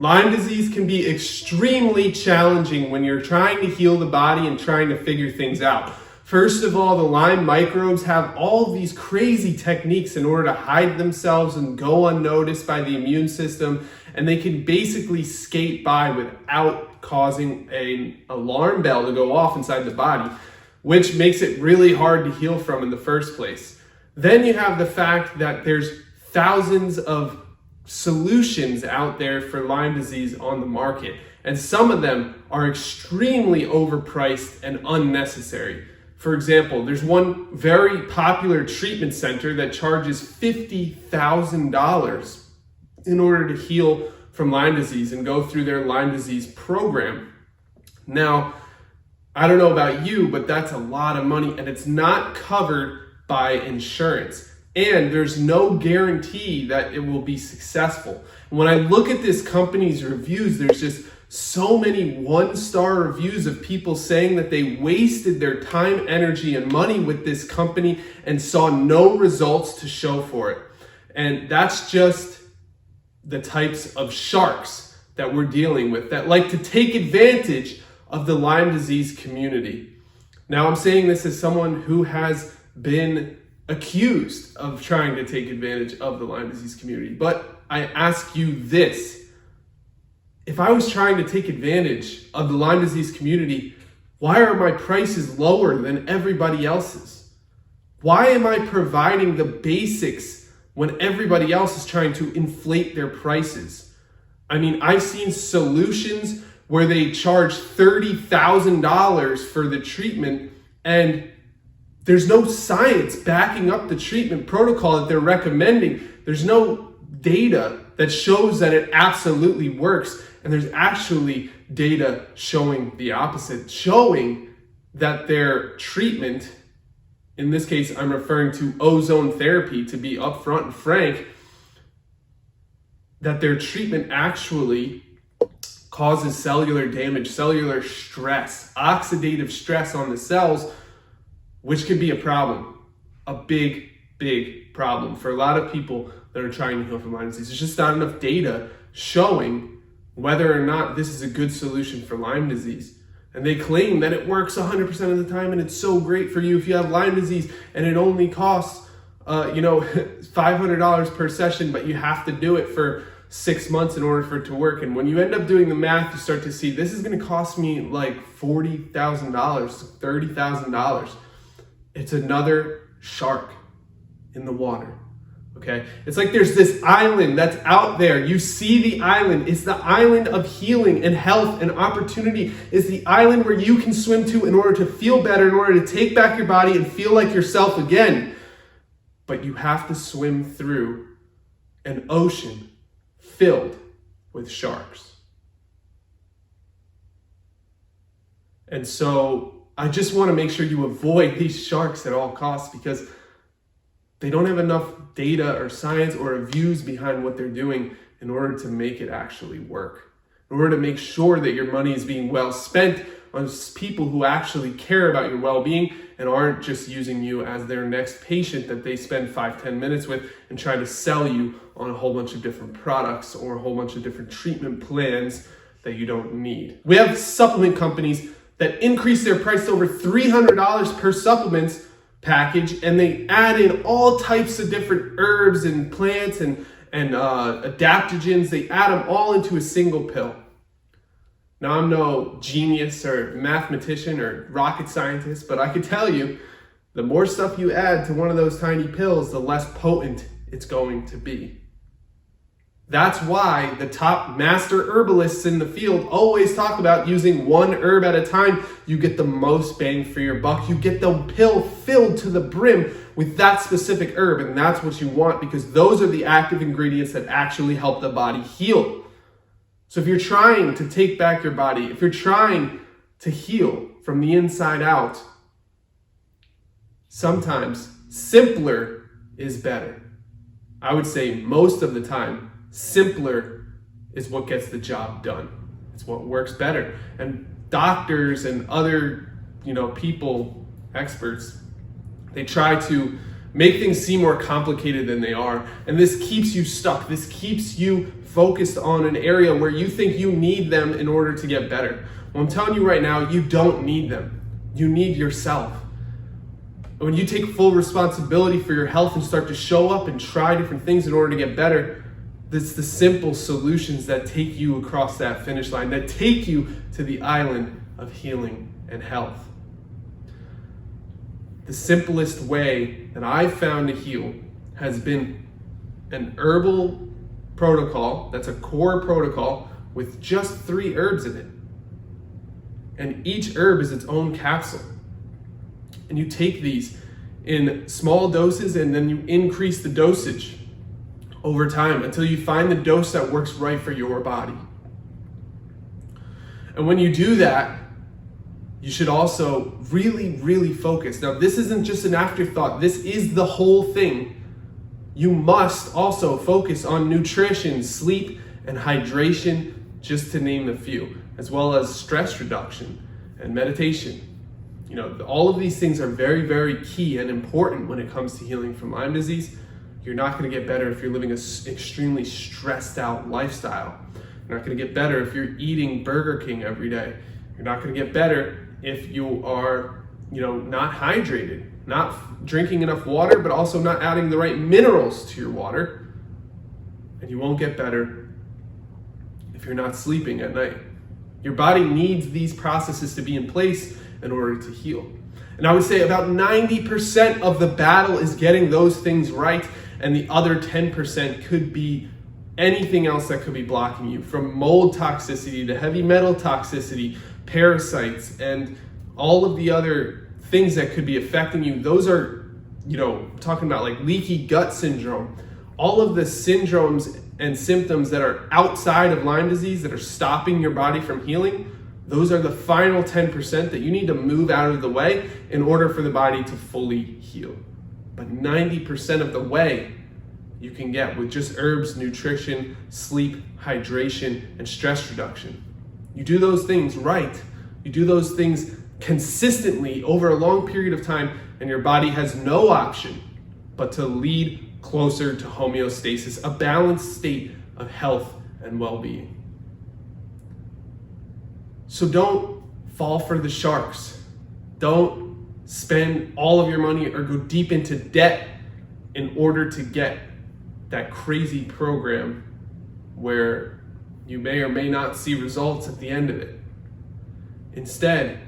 Lyme disease can be extremely challenging when you're trying to heal the body and trying to figure things out. First of all, the Lyme microbes have all these crazy techniques in order to hide themselves and go unnoticed by the immune system, and they can basically skate by without causing an alarm bell to go off inside the body, which makes it really hard to heal from in the first place. Then you have the fact that there's thousands of solutions out there for Lyme disease on the market, and some of them are extremely overpriced and unnecessary. For example, there's one very popular treatment center that charges $50,000 in order to heal from Lyme disease and go through their Lyme disease program. Now, I don't know about you, but that's a lot of money, and it's not covered by insurance. And there's no guarantee that it will be successful. When I look at this company's reviews, there's just so many one-star reviews of people saying that they wasted their time, energy, and money with this company and saw no results to show for it. And that's just the types of sharks that we're dealing with that like to take advantage of the Lyme disease community. Now, I'm saying this as someone who has been accused of trying to take advantage of the Lyme disease community. But I ask you this: if I was trying to take advantage of the Lyme disease community, why are my prices lower than everybody else's? Why am I providing the basics when everybody else is trying to inflate their prices? I mean, I've seen solutions where they charge $30,000 for the treatment, and there's no science backing up the treatment protocol that they're recommending. There's no data that shows that it absolutely works. And there's actually data showing the opposite, showing that their treatment, in this case, I'm referring to ozone therapy to be upfront and frank, that their treatment actually causes cellular damage, cellular stress, oxidative stress on the cells, which can be a problem, a big, big problem for a lot of people that are trying to heal from Lyme disease. There's just not enough data showing whether or not this is a good solution for Lyme disease. And they claim that it works 100% of the time and it's so great for you if you have Lyme disease, and it only costs $500 per session, but you have to do it for 6 months in order for it to work. And when you end up doing the math, you start to see this is going to cost me like $40,000, $30,000. It's another shark in the water. Okay, it's like there's this island that's out there. You see the island. It's the island of healing and health and opportunity. It's the island where you can swim to in order to feel better, in order to take back your body and feel like yourself again. But you have to swim through an ocean filled with sharks. And so I just want to make sure you avoid these sharks at all costs, because they don't have enough data or science or reviews behind what they're doing in order to make it actually work. In order to make sure that your money is being well spent on people who actually care about your well-being and aren't just using you as their next patient that they spend 5-10 minutes with and try to sell you on a whole bunch of different products or a whole bunch of different treatment plans that you don't need. We have supplement companies that increase their price to over $300 per supplement package, and they add in all types of different herbs and plants and adaptogens. They add them all into a single pill. Now, I'm no genius or mathematician or rocket scientist, but I can tell you, the more stuff you add to one of those tiny pills, the less potent it's going to be. That's why the top master herbalists in the field always talk about using one herb at a time. You get the most bang for your buck. You get the pill filled to the brim with that specific herb, and that's what you want, because those are the active ingredients that actually help the body heal. So if you're trying to take back your body, if you're trying to heal from the inside out, sometimes simpler is better. I would say most of the time, simpler is what gets the job done. It's what works better. And doctors and other, people, experts, they try to make things seem more complicated than they are. And this keeps you stuck. This keeps you focused on an area where you think you need them in order to get better. Well, I'm telling you right now, you don't need them. You need yourself. And when you take full responsibility for your health and start to show up and try different things in order to get better, it's the simple solutions that take you across that finish line, that take you to the island of healing and health. The simplest way that I've found to heal has been an herbal protocol, that's a core protocol with just 3 herbs in it. And each herb is its own capsule. And you take these in small doses and then you increase the dosage over time until you find the dose that works right for your body. And when you do that, you should also really, really focus. Now, this isn't just an afterthought. This is the whole thing. You must also focus on nutrition, sleep, and hydration, just to name a few, as well as stress reduction and meditation. You know, all of these things are very, very key and important when it comes to healing from Lyme disease. You're not going to get better if you're living an extremely stressed out lifestyle. You're not going to get better if you're eating Burger King every day. You're not going to get better if you are, not hydrated, not drinking enough water, but also not adding the right minerals to your water. And you won't get better if you're not sleeping at night. Your body needs these processes to be in place in order to heal. And I would say about 90% of the battle is getting those things right, and the other 10% could be anything else that could be blocking you, from mold toxicity to heavy metal toxicity, parasites, and all of the other things that could be affecting you. Those are, talking about like leaky gut syndrome, all of the syndromes and symptoms that are outside of Lyme disease that are stopping your body from healing. Those are the final 10% that you need to move out of the way in order for the body to fully heal. But 90% of the way you can get with just herbs, nutrition, sleep, hydration, and stress reduction. You do those things right. You do those things consistently over a long period of time, and your body has no option but to lead closer to homeostasis, a balanced state of health and well-being. So don't fall for the sharks. Don't spend all of your money or go deep into debt in order to get that crazy program where you may or may not see results at the end of it. Instead,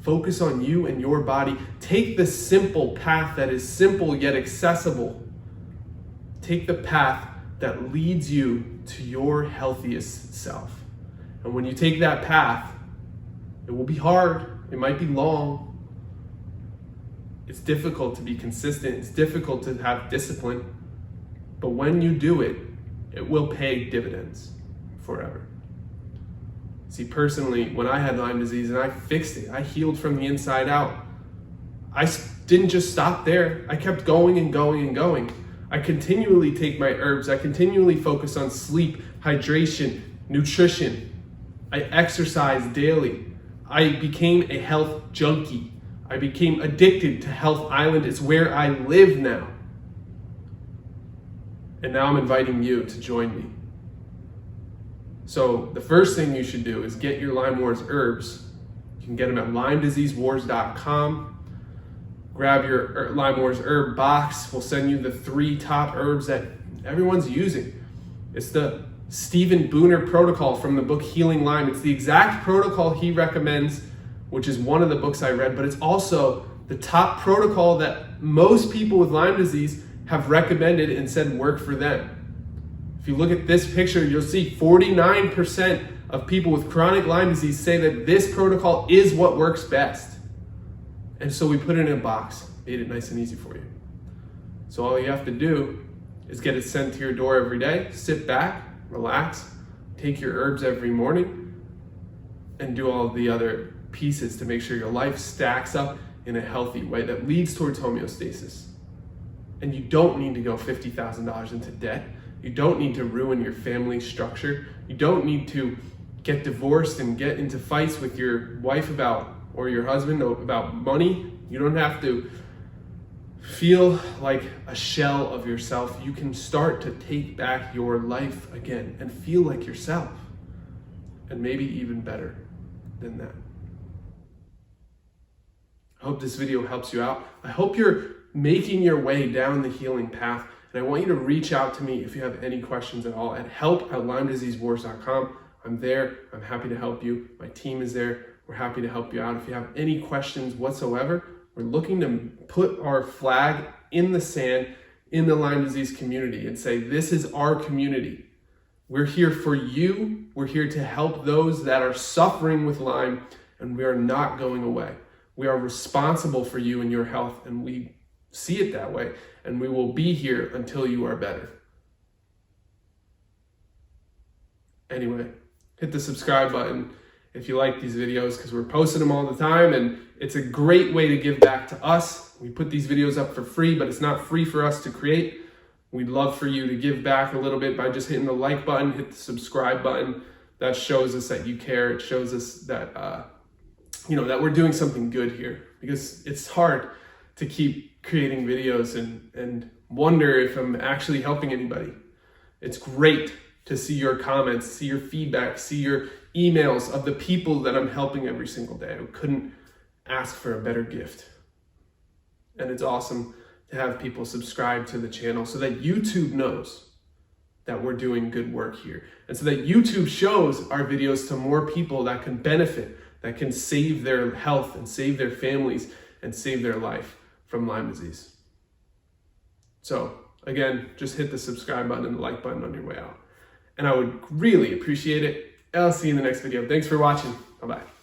focus on you and your body. Take the simple path that is simple yet accessible. Take the path that leads you to your healthiest self. And when you take that path, it will be hard. It might be long. It's difficult to be consistent. It's difficult to have discipline. But when you do it, it will pay dividends forever. See, personally, when I had Lyme disease and I fixed it, I healed from the inside out. I didn't just stop there. I kept going and going and going. I continually take my herbs. I continually focus on sleep, hydration, nutrition. I exercise daily. I became a health junkie. I became addicted to Health Island. It's where I live now. And now I'm inviting you to join me. So the first thing you should do is get your LymeWars herbs. You can get them at LymediseaseWars.com. Grab your LymeWars herb box. We'll send you the 3 top herbs that everyone's using. It's the Stephen Booner protocol from the book Healing Lyme. It's the exact protocol he recommends, which is one of the books I read, but it's also the top protocol that most people with Lyme disease have recommended and said work for them. If you look at this picture, you'll see 49% of people with chronic Lyme disease say that this protocol is what works best. And so we put it in a box, made it nice and easy for you. So all you have to do is get it sent to your door every day, sit back, relax, take your herbs every morning, and do all of the other pieces to make sure your life stacks up in a healthy way that leads towards homeostasis. And you don't need to go $50,000 into debt. You don't need to ruin your family structure. You don't need to get divorced and get into fights with your wife or your husband about money. You don't have to feel like a shell of yourself, you can start to take back your life again and feel like yourself, and maybe even better than that. I hope this video helps you out. I hope you're making your way down the healing path, and I want you to reach out to me if you have any questions at all at help@LymeDiseaseWars.com. I'm there. I'm happy to help you. My team is there. We're happy to help you out. If you have any questions whatsoever, we're looking to put our flag in the sand in the Lyme disease community and say, this is our community. We're here for you. We're here to help those that are suffering with Lyme, and we are not going away. We are responsible for you and your health, and we see it that way, and we will be here until you are better. Anyway, hit the subscribe button if you like these videos, because we're posting them all the time, and it's a great way to give back to us. We put these videos up for free, but it's not free for us to create. We'd love for you to give back a little bit by just hitting the like button, hit the subscribe button. That shows us that you care. It shows us that that we're doing something good here, because it's hard to keep creating videos and wonder if I'm actually helping anybody. It's great to see your comments, see your feedback, see your emails of the people that I'm helping every single day. I couldn't ask for a better gift. And it's awesome to have people subscribe to the channel so that YouTube knows that we're doing good work here. And so that YouTube shows our videos to more people that can benefit, that can save their health and save their families and save their life from Lyme disease. So again, just hit the subscribe button and the like button on your way out. And I would really appreciate it. I'll see you in the next video. Thanks for watching. Bye-bye.